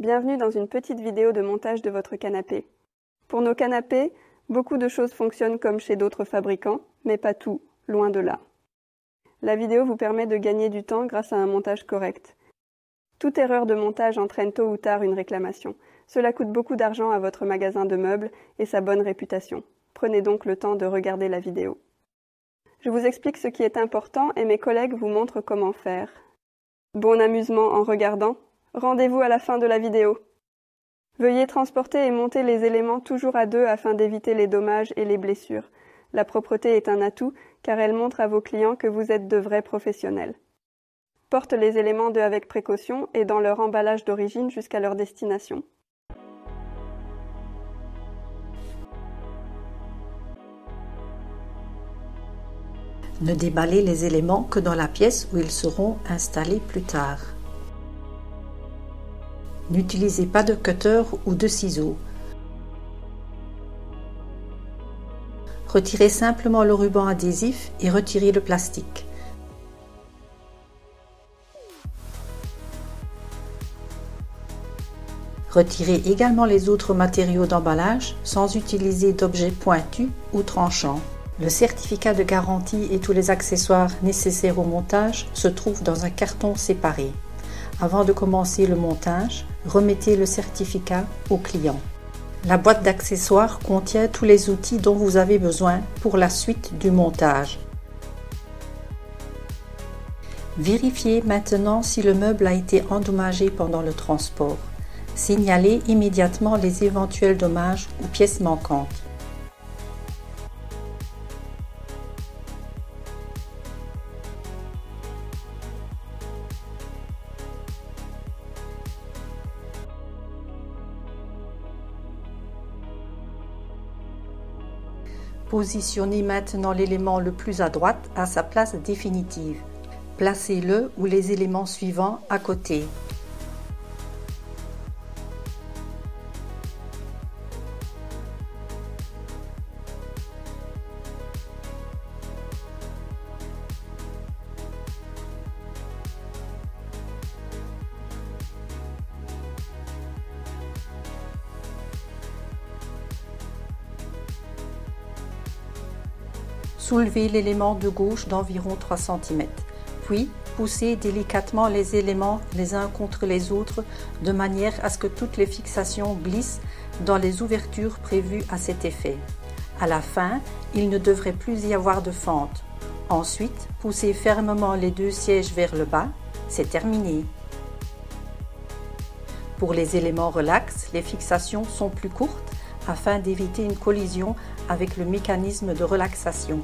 Bienvenue dans une petite vidéo de montage de votre canapé. Pour nos canapés, beaucoup de choses fonctionnent comme chez d'autres fabricants, mais pas tout, loin de là. La vidéo vous permet de gagner du temps grâce à un montage correct. Toute erreur de montage entraîne tôt ou tard une réclamation. Cela coûte beaucoup d'argent à votre magasin de meubles et sa bonne réputation. Prenez donc le temps de regarder la vidéo. Je vous explique ce qui est important et mes collègues vous montrent comment faire. Bon amusement en regardant. Rendez-vous à la fin de la vidéo. Veuillez transporter et monter les éléments toujours à deux afin d'éviter les dommages et les blessures. La propreté est un atout car elle montre à vos clients que vous êtes de vrais professionnels. Porte les éléments d'eux avec précaution et dans leur emballage d'origine jusqu'à leur destination. Ne déballez les éléments que dans la pièce où ils seront installés plus tard. N'utilisez pas de cutter ou de ciseaux. Retirez simplement le ruban adhésif et retirez le plastique. Retirez également les autres matériaux d'emballage sans utiliser d'objets pointus ou tranchants. Le certificat de garantie et tous les accessoires nécessaires au montage se trouvent dans un carton séparé. Avant de commencer le montage, remettez le certificat au client. La boîte d'accessoires contient tous les outils dont vous avez besoin pour la suite du montage. Vérifiez maintenant si le meuble a été endommagé pendant le transport. Signalez immédiatement les éventuels dommages ou pièces manquantes. Positionnez maintenant l'élément le plus à droite à sa place définitive. Placez-le ou les éléments suivants à côté. Soulevez l'élément de gauche d'environ 3 cm, puis poussez délicatement les éléments les uns contre les autres de manière à ce que toutes les fixations glissent dans les ouvertures prévues à cet effet. À la fin, il ne devrait plus y avoir de fente. Ensuite, poussez fermement les deux sièges vers le bas, c'est terminé. Pour les éléments relax, les fixations sont plus courtes afin d'éviter une collision avec le mécanisme de relaxation.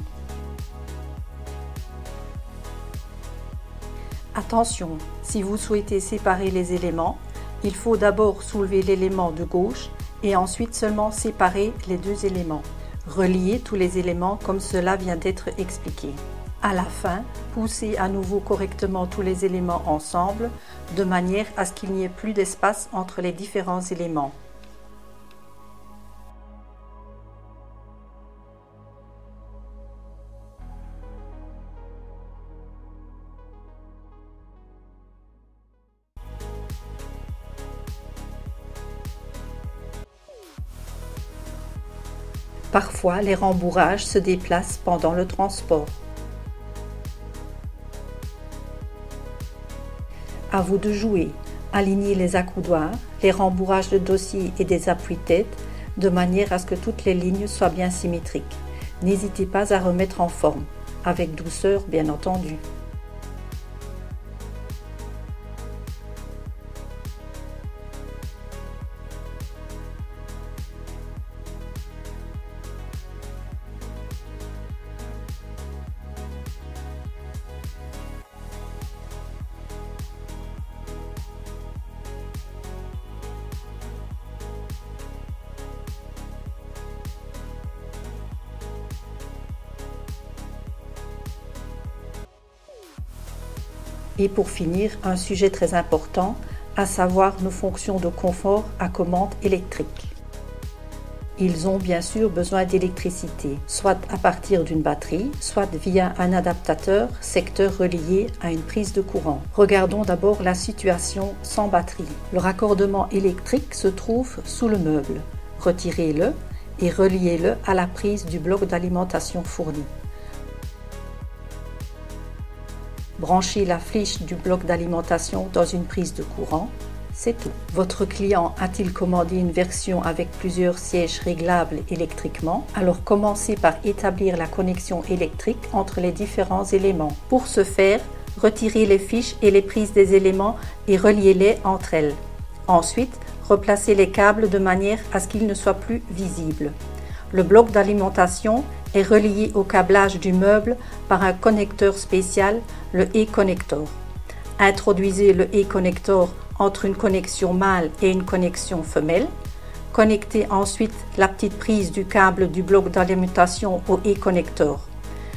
Attention, si vous souhaitez séparer les éléments, il faut d'abord soulever l'élément de gauche et ensuite seulement séparer les deux éléments. Reliez tous les éléments comme cela vient d'être expliqué. À la fin, poussez à nouveau correctement tous les éléments ensemble de manière à ce qu'il n'y ait plus d'espace entre les différents éléments. Parfois, les rembourrages se déplacent pendant le transport. À vous de jouer. Alignez les accoudoirs, les rembourrages de dossier et des appuis-têtes de manière à ce que toutes les lignes soient bien symétriques. N'hésitez pas à remettre en forme, avec douceur bien entendu. Et pour finir, un sujet très important, à savoir nos fonctions de confort à commande électrique. Ils ont bien sûr besoin d'électricité, soit à partir d'une batterie, soit via un adaptateur secteur relié à une prise de courant. Regardons d'abord la situation sans batterie. Le raccordement électrique se trouve sous le meuble. Retirez-le et reliez-le à la prise du bloc d'alimentation fourni. Branchez la fiche du bloc d'alimentation dans une prise de courant. C'est tout. Votre client a-t-il commandé une version avec plusieurs sièges réglables électriquement? Alors commencez par établir la connexion électrique entre les différents éléments. Pour ce faire, retirez les fiches et les prises des éléments et reliez-les entre elles. Ensuite, replacez les câbles de manière à ce qu'ils ne soient plus visibles. Le bloc d'alimentation est relié au câblage du meuble par un connecteur spécial, le e-connector. Introduisez le e-connector entre une connexion mâle et une connexion femelle. Connectez ensuite la petite prise du câble du bloc d'alimentation au e-connector.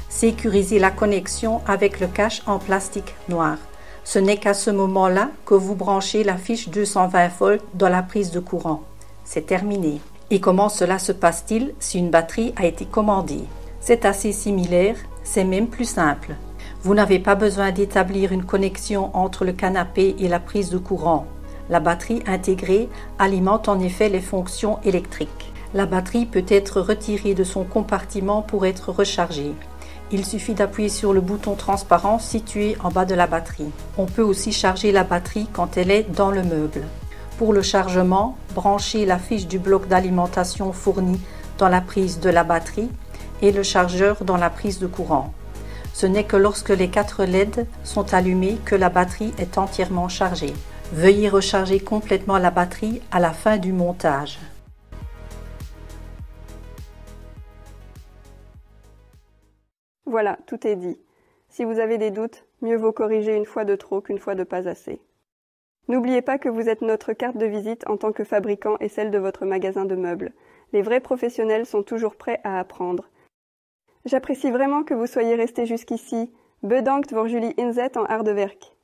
Sécurisez la connexion avec le cache en plastique noir. Ce n'est qu'à ce moment-là que vous branchez la fiche 220 volts dans la prise de courant. C'est terminé. Et comment cela se passe-t-il si une batterie a été commandée? C'est assez similaire, c'est même plus simple. Vous n'avez pas besoin d'établir une connexion entre le canapé et la prise de courant. La batterie intégrée alimente en effet les fonctions électriques. La batterie peut être retirée de son compartiment pour être rechargée. Il suffit d'appuyer sur le bouton transparent situé en bas de la batterie. On peut aussi charger la batterie quand elle est dans le meuble. Pour le chargement, branchez la fiche du bloc d'alimentation fourni dans la prise de la batterie et le chargeur dans la prise de courant. Ce n'est que lorsque les 4 LED sont allumés que la batterie est entièrement chargée. Veuillez recharger complètement la batterie à la fin du montage. Voilà, tout est dit. Si vous avez des doutes, mieux vaut corriger une fois de trop qu'une fois de pas assez. N'oubliez pas que vous êtes notre carte de visite en tant que fabricant et celle de votre magasin de meubles. Les vrais professionnels sont toujours prêts à apprendre. J'apprécie vraiment que vous soyez restés jusqu'ici. Bedankt voor jullie inzet en harde werk.